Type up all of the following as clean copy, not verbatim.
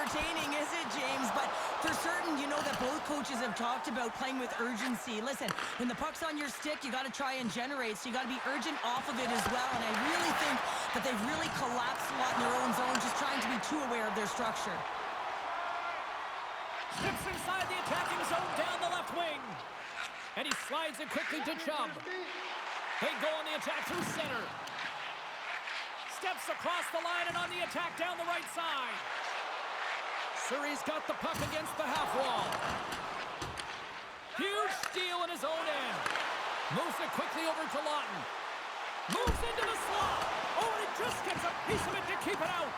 entertaining, is it, James? But for certain, you know that both coaches have talked about playing with urgency. Listen, when the puck's on your stick, you got to try and generate, so you got to be urgent off of it as well. And I really think that they've really collapsed a lot in their own zone, just trying to be too aware of their structure. Steps inside the attacking zone down the left wing. And he slides it quickly to Chubb. They go on the attack through center. Steps across the line and on the attack down the right side. Surrey's got the puck against the half wall. Huge steal in his own end. Moves it quickly over to Lawton. Moves into the slot. Oh, and he just gets a piece of it to keep it out.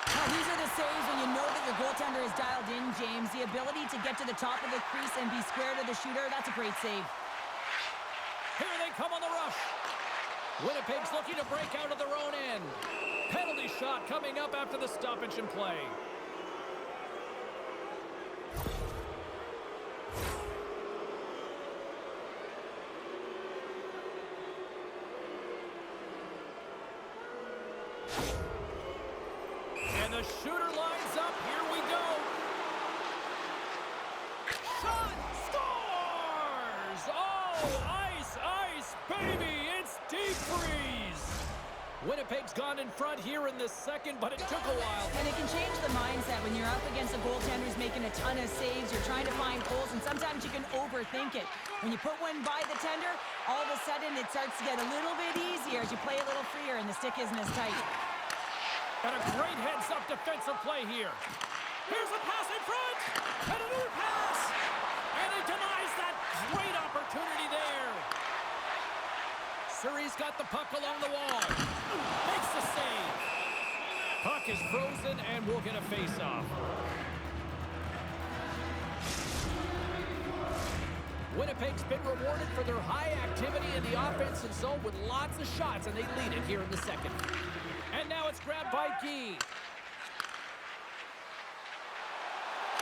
Now, these are the saves when you know that your goaltender is dialed in, James. The ability to get to the top of the crease and be square to the shooter, that's a great save. Here they come on the rush. Winnipeg's looking to break out of their own end. Penalty shot coming up after the stoppage in play. And the shooter lines up. Here we go. Shot! Scores! Oh, ice, baby! It's deep freeze! Winnipeg's gone in front here in the second, but it took a while. And it can change the mindset when you're up against a goaltender who's making a ton of saves. You're trying to find holes, and sometimes you can overthink it. When you put one by the tender, all of a sudden it starts to get a little bit easier as you play a little freer and the stick isn't as tight. And a great heads-up defensive play here. Here's a pass in front, and another pass. And he denies that great opportunity there. Surrey's got the puck along the wall. Makes the save. Puck is frozen, and we'll get a face-off. Winnipeg's been rewarded for their high activity in the offensive zone with lots of shots, and they lead it here in the second. And now it's grabbed by Guy.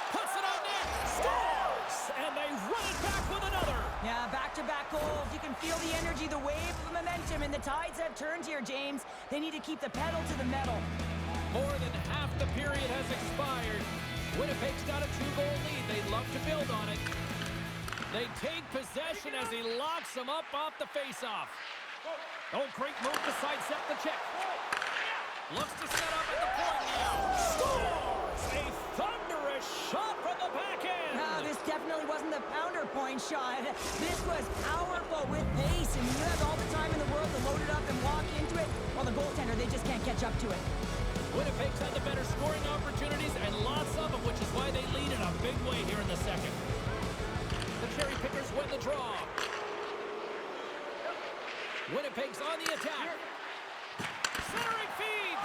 Puts it on net. Scores! And they run it back with another. Yeah, back-to-back goals. You can feel the energy, the wave of momentum, and the tides have turned here, James. They need to keep the pedal to the metal. More than half the period has expired. Winnipeg's got a 2-goal lead. They'd love to build on it. They take possession as he locks them up off the face-off. Oh, great move to sidestep the check. Looks to set up at the point now. Scores! A thunderous shot from the back end. No, this definitely wasn't the pounder point shot. This was powerful with pace, and you have all the time in the world to load it up and walk into it. Well, the goaltender, they just can't catch up to it. Winnipeg's had the better scoring opportunities and lots of them, which is why they lead in a big way here in the second. The Cherry Pickers win the draw. Winnipeg's on the attack. Centering feed.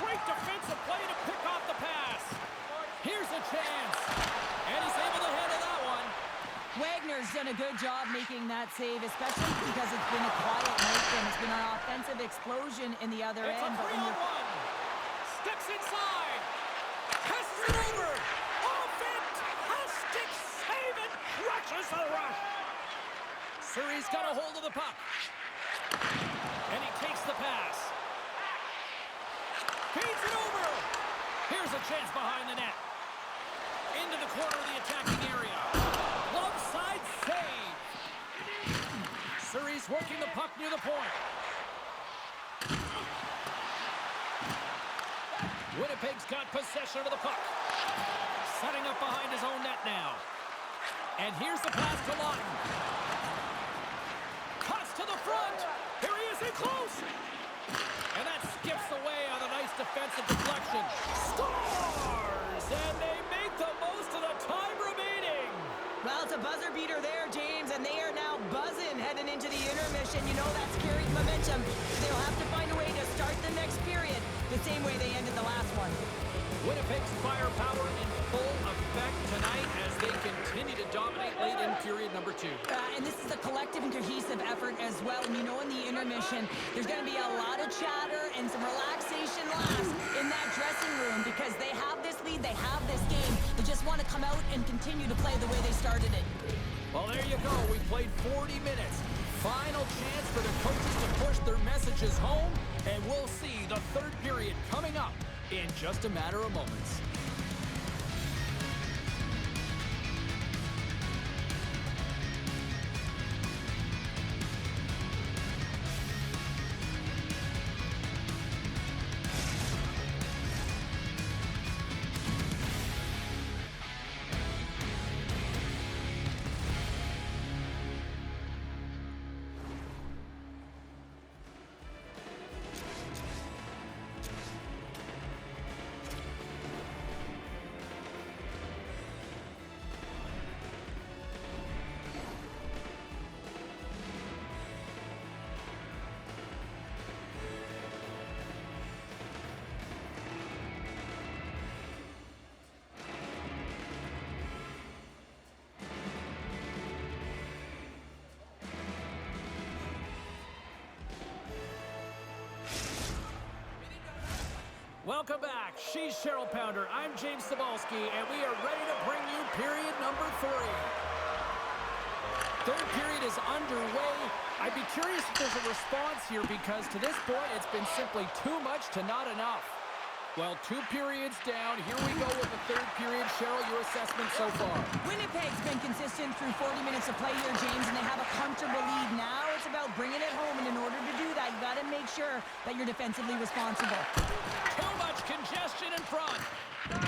Great defensive play to pick off the pass. Here's a chance. And he's able to handle that one. Wagner's done a good job making that save, especially because it's been a quiet night and it's been an offensive explosion in the other It's end. a 3-on-1. Steps inside. Passes it over. Off it. Fantastic save and crushes the rush. Surrey's got a hold of the puck. And he takes the pass. Feeds it over. Here's a chance behind the net. Into the corner of the attacking area. Glove side save. Surrey's working the puck near the point. Winnipeg's got possession of the puck. Setting up behind his own net now. And here's the pass to Lawton. Cuts to the front. Here he is in close. And that skips away on a nice defensive deflection. Scores! And they make the most of the time remaining. Well, it's a buzzer beater there, James, and they are now buzzing heading into the intermission. You know that's carrying momentum. They'll have to find a way to start the next period the same way they ended the last one. Winnipeg's firepower in full effect tonight as they continue to dominate late in period number 2. And this is a collective and cohesive effort as well. And you know in the intermission, there's going to be a lot of chatter and some relaxation last in that dressing room because they have this lead, they have this game. They just want to come out and continue to play the way they started it. Well, there you go. We played 40 minutes. Final chance for the coaches to push their messages home, and we'll see the third period coming up in just a matter of moments. Welcome back. She's Cheryl Pounder. I'm James Cebulski, and we are ready to bring you period number 3. Third period is underway. I'd be curious if there's a response here because to this point, it's been simply too much to not enough. Well, 2 periods down. Here we go with the third period. Cheryl, your assessment so far? Winnipeg's been consistent through 40 minutes of play here, James, and they have a comfortable lead. Now it's about bringing it home, and in order to do that, you got to make sure that you're defensively responsible. Too much congestion in front.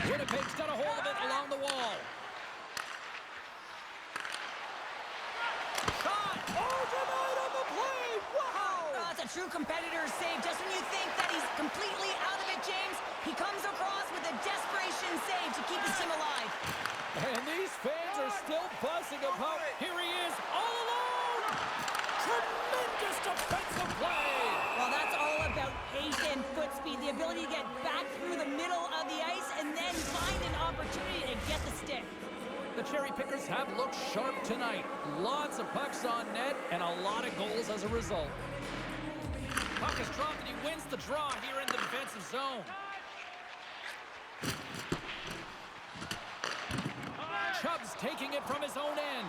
Winnipeg's got a hold of it along the wall. Shot! Oh, denied on the play! Wow! That's a true competitor's save. Just when you think that he's completely out of it, James, he comes across with a desperation save to keep his team alive. And these fans are still buzzing about. Here he is, all alone! Tremendous defensive play! Well, that's all about pace and foot speed, the ability to get back through the middle of the ice and then find an opportunity to get the stick. The Cherry Pickers have looked sharp tonight. Lots of pucks on net and a lot of goals as a result. Puck is dropped and he wins the draw here in the defensive zone. Chubb's taking it from his own end.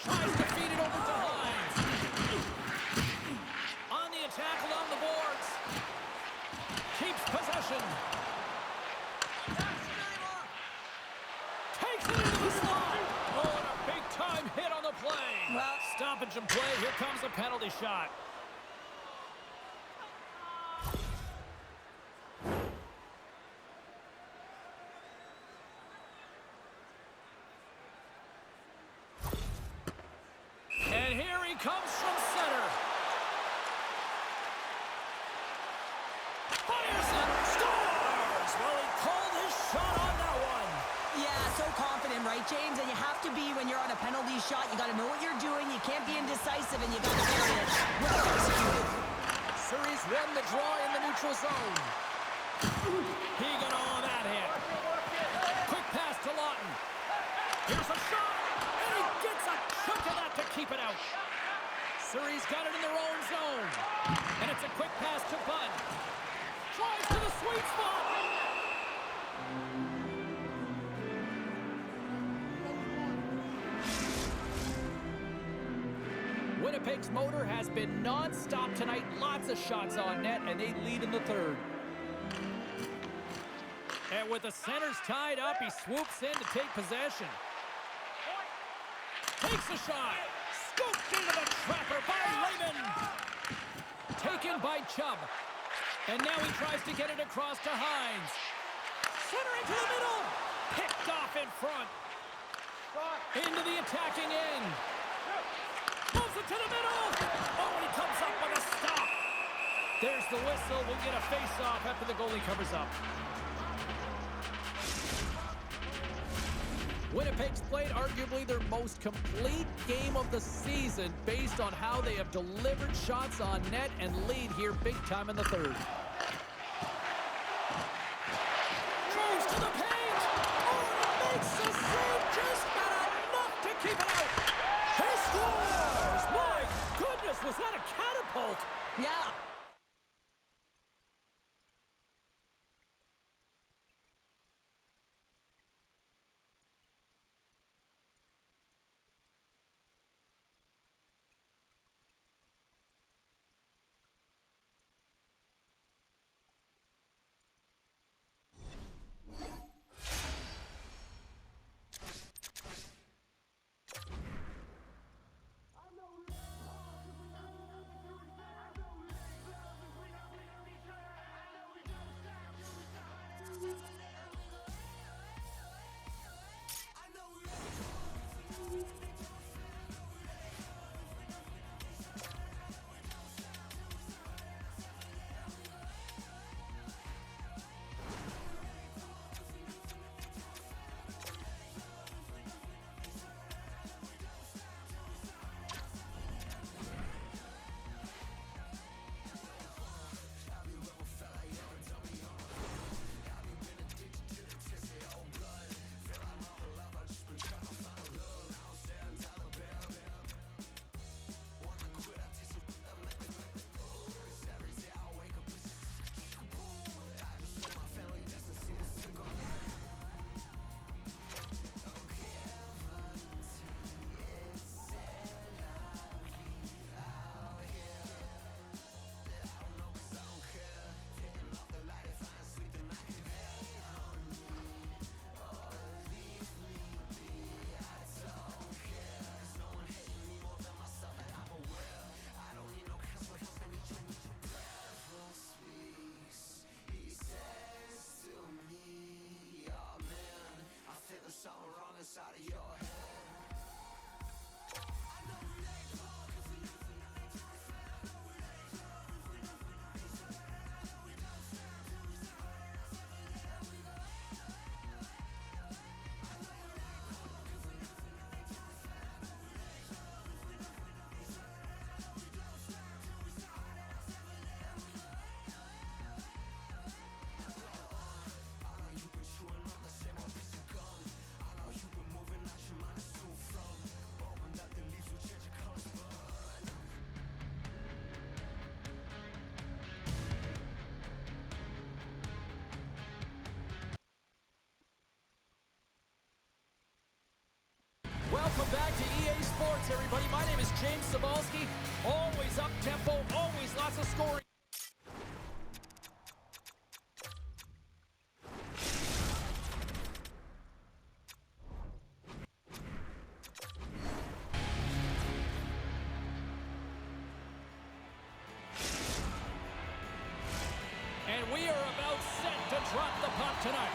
Tries to feed it over to Hines. On the attack along the boards. Keeps possession. Takes it into the slot. Oh, and a big-time hit on the play. Well, stoppage and play. Here comes a penalty shot. And here he comes from center. Fires it. Scores! Well, he called his shot on that one. yeah, so confident, right, James? And you have to be when you're on a penalty shot. You got to know what you're doing. You can't be indecisive, and you got to bury it. Well executed. Surrey's won the draw in the neutral zone. He got all of that hit. Quick pass to Lawton. Here's a shot, and he gets a chunk of that to keep it out. Surrey's got it in their own zone, and it's a quick pass to Bud. Tries to the sweet spot. Winnipeg's motor has been non-stop tonight. Lots of shots on net, and they lead in the third. And with the centers tied up, he swoops in to take possession. Takes a shot. Scooped into the trapper by Raymond. Taken by Chubb. And now he tries to get it across to Hines. Center into the middle. Picked off in front. Into the attacking end. Moves it to the middle. Oh, and he comes up with a stop. There's the whistle. We'll get a face-off after the goalie covers up. Winnipeg's played arguably their most complete game of the season based on how they have delivered shots on net and lead here big time in the third. Drives to the paint. Oh, and makes the save, just not enough to keep it out. He scores! My goodness, was that a catapult? Yeah. Thanks, everybody. My name is James Cybulski. Always up-tempo, always lots of scoring. And we are about set to drop the puck tonight.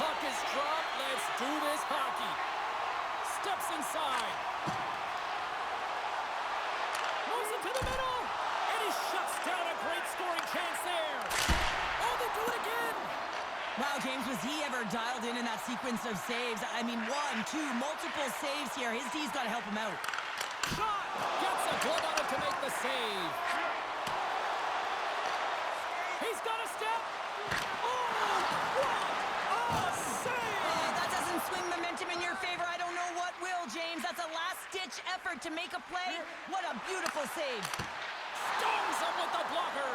Puck is dropped. Let's do this hockey. Steps inside. Moves it to the middle. And he shuts down a great scoring chance there. Oh, they do it again. Wow, James, was he ever dialed in that sequence of saves? I mean, one, two, multiple saves here. His D's got to help him out. Shot. Gets a glove on it to make the save. He's got a step. Oh, what a save. That doesn't swing momentum in your favor. I don't know what will, James. That's a last-ditch effort to make a play. What a beautiful save. Stones him with the blocker.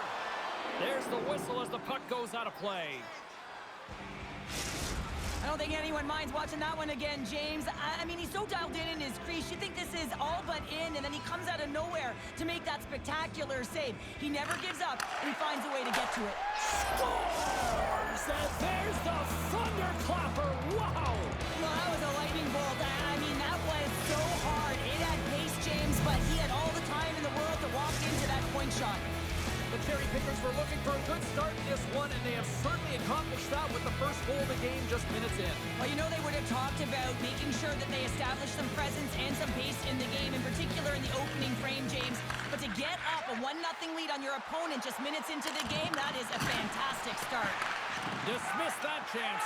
There's the whistle as the puck goes out of play. I don't think anyone minds watching that one again, James. I mean, he's so dialed in his crease. You think this is all but in, and then he comes out of nowhere to make that spectacular save. He never gives up, and he finds a way to get to it. Scores! And there's the thunderclapper. Wow! Well, that was a lightning bolt. I mean, that was so hard. It had pace, James, but he had all the time in the world to walk into that point shot. The Cherry Pickers were looking for a good start in this one, and they have certainly accomplished that with the first goal of the game just minutes in. Well, you know they would have talked about making sure that they established some presence and some pace in the game, in particular in the opening frame, James. But to get up a 1-0 lead on your opponent just minutes into the game, that is a fantastic start. Dismiss that chance.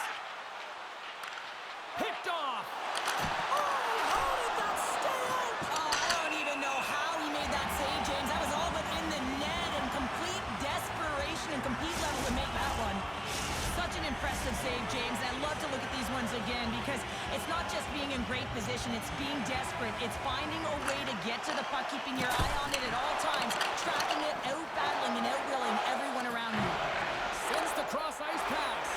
Picked off. Oh, how did that stay out? Oh, I don't even know how he made that save, James. That was all but in the net, and complete desperation and complete level to make that one. Such an impressive save, James. I love to look at these ones again because it's not just being in great position, it's being desperate. It's finding a way to get to the puck, keeping your eye on it at all times, tracking it, out-battling and out-willing everyone around you. Sends the cross-ice pass.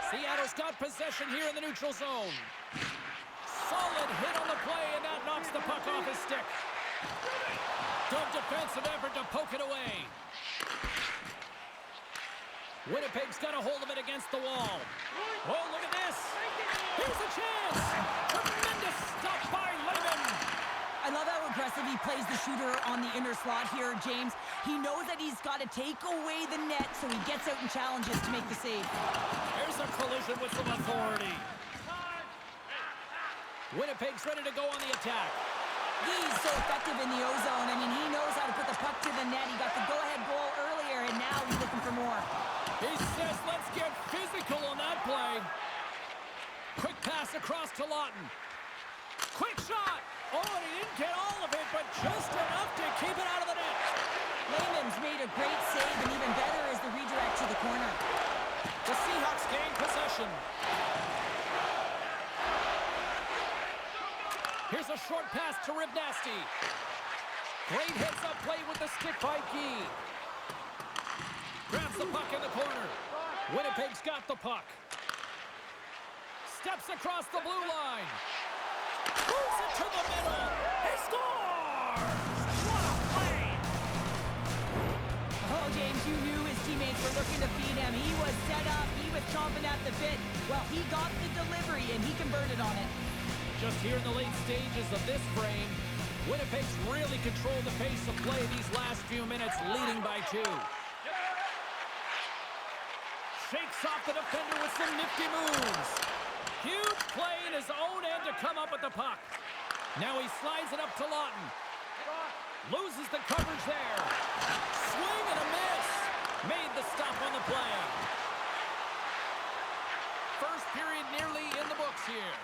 Seattle's got possession here in the neutral zone. Solid hit on the play, and that knocks the puck off his stick. Good defensive effort to poke it away. Winnipeg's got a hold of it against the wall. Oh, look at this. Here's a chance. Tremendous stop by Lehman. I love how aggressive he plays the shooter on the inner slot here, James. He knows that he's got to take away the net, so he gets out and challenges to make the save. There's a collision with some authority. Winnipeg's ready to go on the attack. He's so effective in the O-zone. I mean, he knows how to put the puck to the net. He got the go-ahead goal earlier, and now he's looking for more. He says, let's get physical on that play. Quick pass across to Lawton. Quick shot. Oh, and he didn't get all of it, but just enough to keep it out of the net. Lehman's made a great save, and even better is the redirect to the corner. The Seahawks gain possession. Here's a short pass to Ribnasty. Great heads-up play with the stick by Gee. Grabs the puck in the corner. Winnipeg's got the puck. Steps across the blue line. Moves it to the middle. He scores! What a play! Oh, James, you knew his teammates were looking to feed him. He was set up. He was chomping at the bit. Well, he got the delivery, and he converted on it. Just here in the late stages of this frame, Winnipeg's really controlled the pace of play these last few minutes, leading by 2. Shakes off the defender with some nifty moves. Huge play in his own end to come up with the puck. Now he slides it up to Lawton. Loses the coverage there. Swing and a miss. Made the stop on the play. First period nearly in the books here.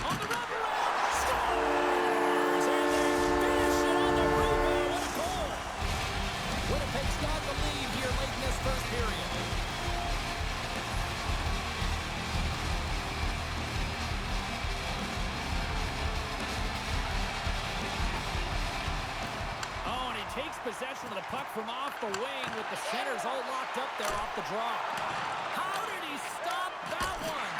On the wraparound. Scores! And they finish it on the rebound. What a goal. Winnipeg's got the lead here late in this first period. Oh, and he takes possession of the puck from off the wing with the centers all locked up there off the draw. How did he stop that one?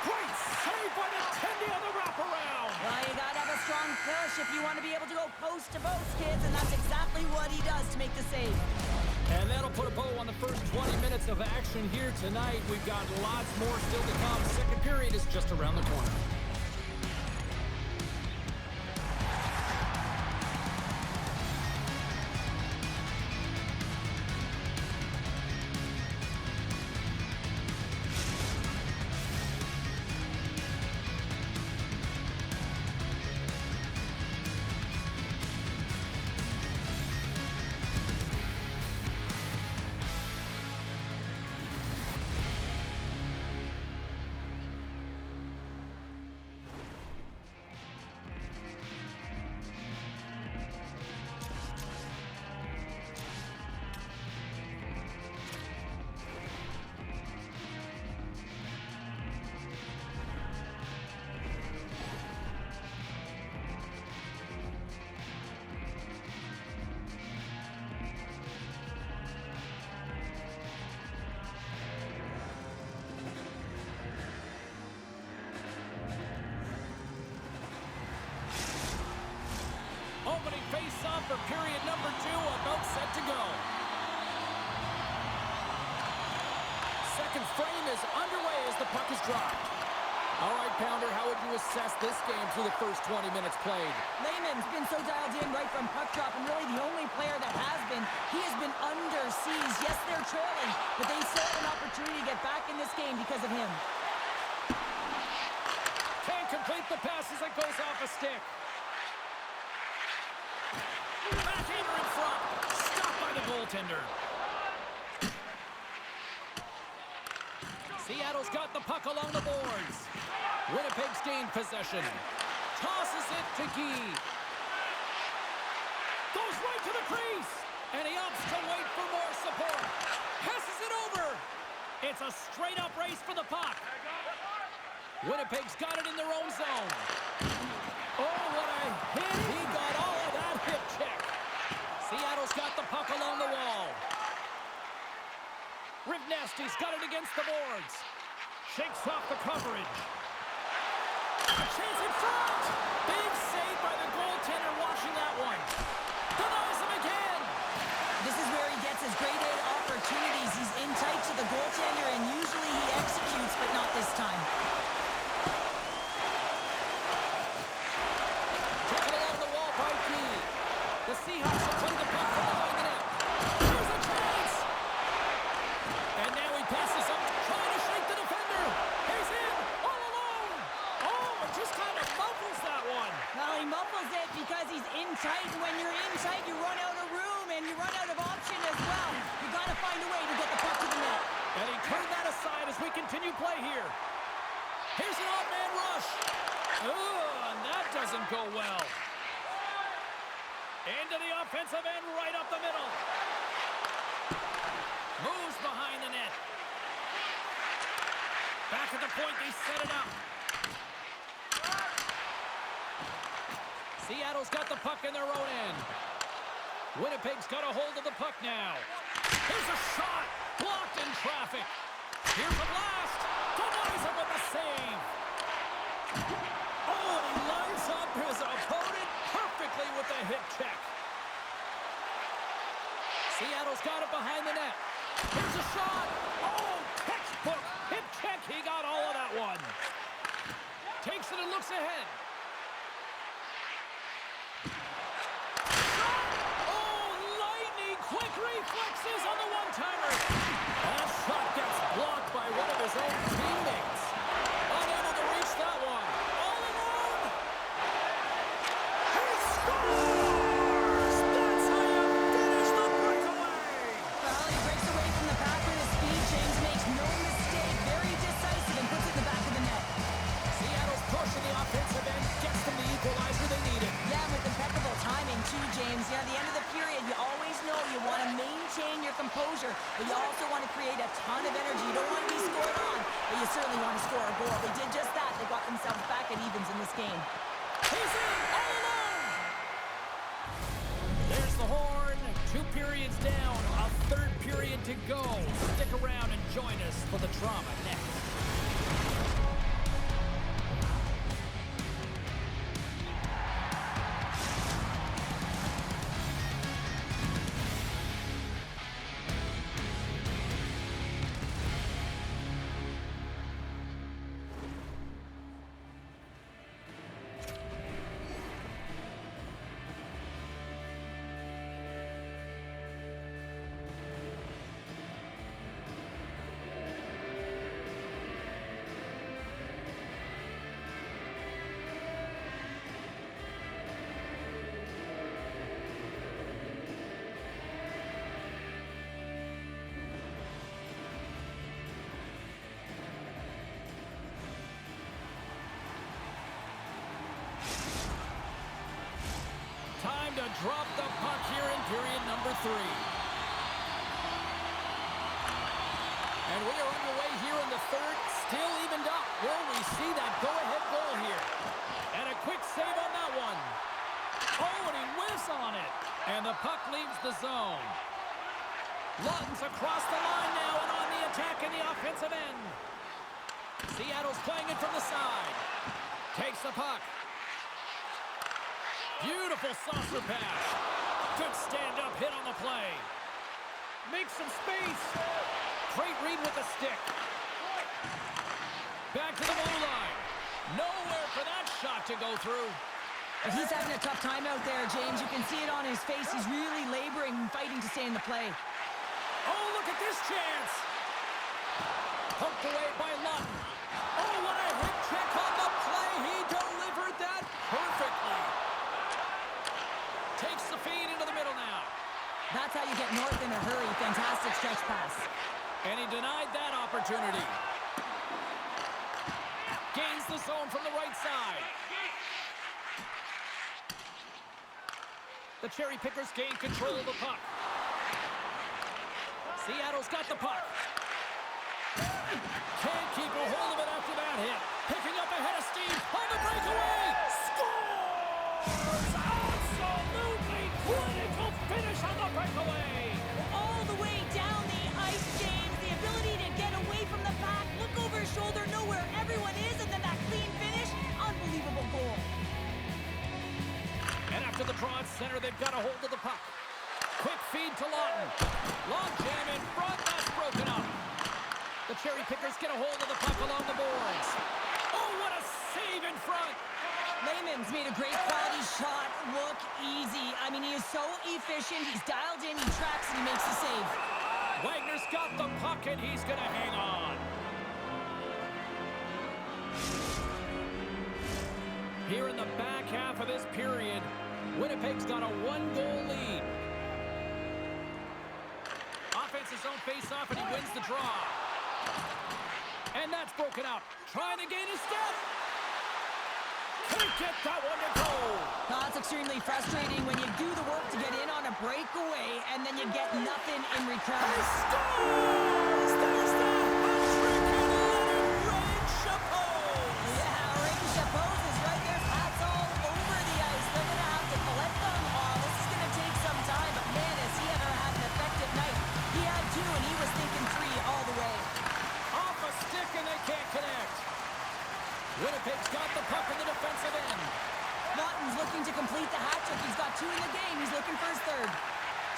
Great save by the Tendy on the wraparound. Well, you got to have a strong push if you want to be able to go post to post, kids, and that's exactly what he does to make the save. And that'll put a bow on the first 20 minutes of action here tonight. We've got lots more still to come. Second period is just around the corner. Opening face-off for period number 2, about set to go. Second frame is underway as the puck is dropped. All right, Pounder, how would you assess this game through the first 20 minutes played? Lehman's been so dialed in right from puck drop, and really the only player that has been, he has been under siege. Yes, they're trailing, but they still have an opportunity to get back in this game because of him. Can't complete the pass as it goes off a stick. Backhander in front. Stopped by the goaltender. Seattle's got the puck along the boards. Winnipeg's gained possession. Tosses it to Guy. Goes right to the crease. And he opts to wait for more support. Passes it over. It's a straight-up race for the puck. Winnipeg's got it in their own zone. Oh, what a hit. He got all of that hip check. Seattle's got the puck along the wall. Rivnasty's got it against the boards. Shakes off the coverage. A chance in front. Big save by the goaltender watching that one. Denies him again. This is where he gets his grade A opportunities. He's in tight to the goaltender, and usually he executes, but not this time. Taken along the wall by Guy. The Seahawks have played the puck from behind the net. Here's a chance. And now he passes up, trying to shake the defender. He's in, all alone. Oh, it just kind of muffles that one. Well, he muffles it because he's in tight, and when you're in tight, you run out of room, and you run out of option as well. You got to find a way to get the puck to the net. And he turned that aside as we continue play here. Here's an odd-man rush. Oh, and that doesn't go well. Into the offensive end, right up the middle. Moves behind the net. Back at the point, they set it up. Seattle's got the puck in their own end. Winnipeg's got a hold of the puck now. Here's a shot. Blocked in traffic. Here's a blast. Denies him with the save. Oh, he lines up his opponent perfectly with the hip check. Seattle's got it behind the net. Here's a shot. Oh, textbook hip check. He got all of that one. Takes it and looks ahead. Oh, lightning quick reflexes on the one-timer. That shot gets blocked by one of his own teammates. Unable to reach that one. All alone. He scores! That's how you finish the breakaway. Well, he breaks away from the pack with his speed. James makes no mistake. Very decisive and puts it in the back of the net. Seattle's pushing the offensive end. Gets them the equalizer they needed. Yeah, with impeccable timing too, James. Yeah, at the end of the period, you always know you want to maintain your composure, but you also want to create a ton of energy. You don't want to be scored on, but you certainly want to score a goal. They did just that. They got themselves back at evens in this game. He's in all alone. There's the horn. period to go. Stick around and join us for the drama next. Time to drop the puck here in period number 3. And we are underway here in the third, still evened up. Will we see that go-ahead goal here? And a quick save on that one. Oh, and he whiffs on it. And the puck leaves the zone. Lawton's across the line now and on the attack in the offensive end. Seattle's playing it from the side. Takes the puck. Beautiful saucer pass. Good stand-up hit on the play. Makes some space. Great read with the stick. Back to the blue line. Nowhere for that shot to go through. He's having a tough time out there, James. You can see it on his face. He's really laboring and fighting to stay in the play. Oh, look at this chance. Poked away by Lawton. Oh, what a hit check on the play. He delivered that perfectly. Takes the feed into the middle now. That's how you get north in a hurry. Fantastic stretch pass. And he denied that opportunity. Gains the zone from the right side. The Cherry Pickers gain control of the puck. Seattle's got the puck. Can't keep a hold of it after that hit. Picking up ahead of Steve on the breakaway. Scores! Absolutely clinical finish on the breakaway. All the way down the ice, James. The ability to get away from the pack, look over his shoulder, know where everyone is, and then that clean finish. Unbelievable goal. And after the draw at center, they've got a hold of the puck. Quick feed to Lawton. Long jam in front. That's broken up. The Cherry Pickers get a hold of the puck along the boards. Oh, what a save in front. Lehman's made a great quality shot look easy. I mean, he is so efficient. He's dialed in, he tracks, and he makes the save. Wagner's got the puck, and he's going to hang on. Here in the back half of this period, Winnipeg's got a 1-goal lead. Offense's own face-off, and he wins the draw. And that's broken up. Trying to gain a step. Can't get that one to go. No, it's extremely frustrating when you do the work to get in on a breakaway, and then you get nothing in return. He scores! There's the hat-trick, and let it rain Chapeaus! Yeah, Rain Chapeaus is right there. Hats all over the ice. They're going to have to collect them all. This is going to take some time, but man, has he ever had an effective night. He had 2, and he was thinking 3 all the way. Off a stick, and they can't connect. Winnipeg's got the puck in the defensive end. Lawton's looking to complete the hat trick. He's got 2 in the game. He's looking for his 3rd.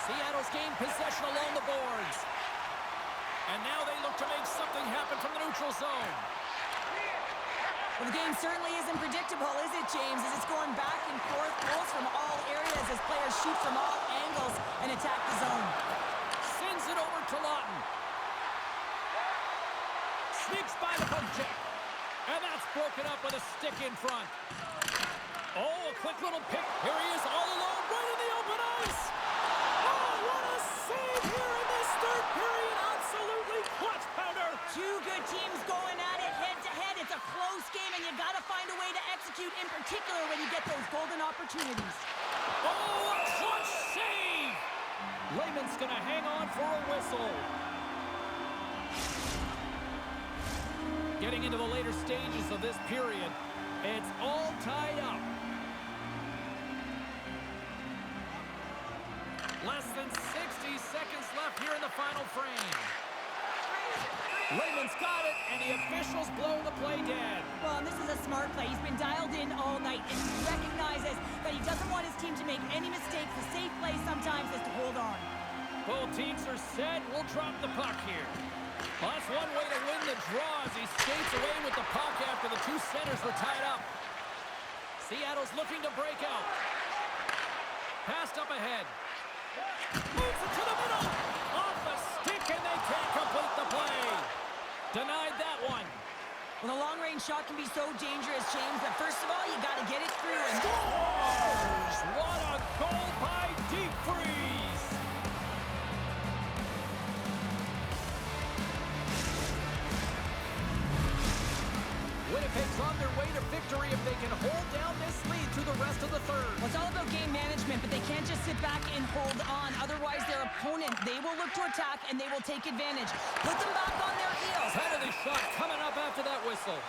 Seattle's gained possession along the boards. And now they look to make something happen from the neutral zone. Well, the game certainly isn't predictable, is it, James? As it's going back and forth, goals from all areas as players shoot from all angles and attack the zone. Sends it over to Lawton. Sneaks by the poke check. And that's broken up with a stick in front. Oh, a quick little pick. Here he is all alone, right in the open ice. Oh, what a save here in this third period. Absolutely clutch pounder. 2 good teams going at it head-to-head. It's a close game, and you got to find a way to execute, in particular when you get those golden opportunities. Oh, a clutch save. Lehman's going to hang on for a whistle. Getting into the later stages of this period, it's all tied up. Less than 60 60 seconds left here in the final frame. Lehman's got it, and the officials blow the play dead. Well, and this is a smart play. He's been dialed in all night, and he recognizes that he doesn't want his team to make any mistakes. The safe play sometimes is to hold on. Both teams are set. We'll drop the puck here. Well, that's one way to win the draw as he skates away with the puck after the two centers were tied up. Seattle's looking to break out. Passed up ahead. Moves it to the middle. Off the stick, and they can't complete the play. Denied that one. Well, the long-range shot can be so dangerous, James, but first of all, you got to get it through. And Scores! What a goal by Deep Freeze! Winnipeg's on their way to victory if they can hold down this lead through the rest of the third. well, it's all about game management, but they can't just sit back and hold on. Otherwise, their opponent, they will look to attack, and they will take advantage. Put them back on their heels. Penalty shot coming up after that whistle.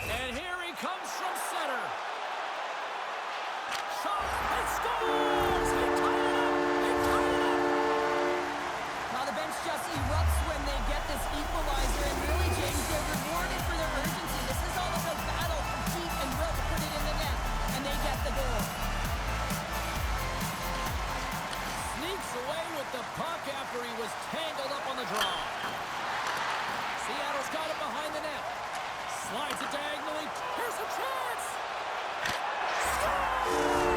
And here he comes from center. Shot and scores! He tied it up! He tied it up! Now the bench just erupts when they get this equalizer, and really, James, they're rewarded for their urgency. This is all about battle, compete, and will to put it in the net, and they get the goal. Sneaks away with the puck after he was tangled up on the draw. Seattle's got it behind the net. Slides it diagonally. Here's a chance! Scores!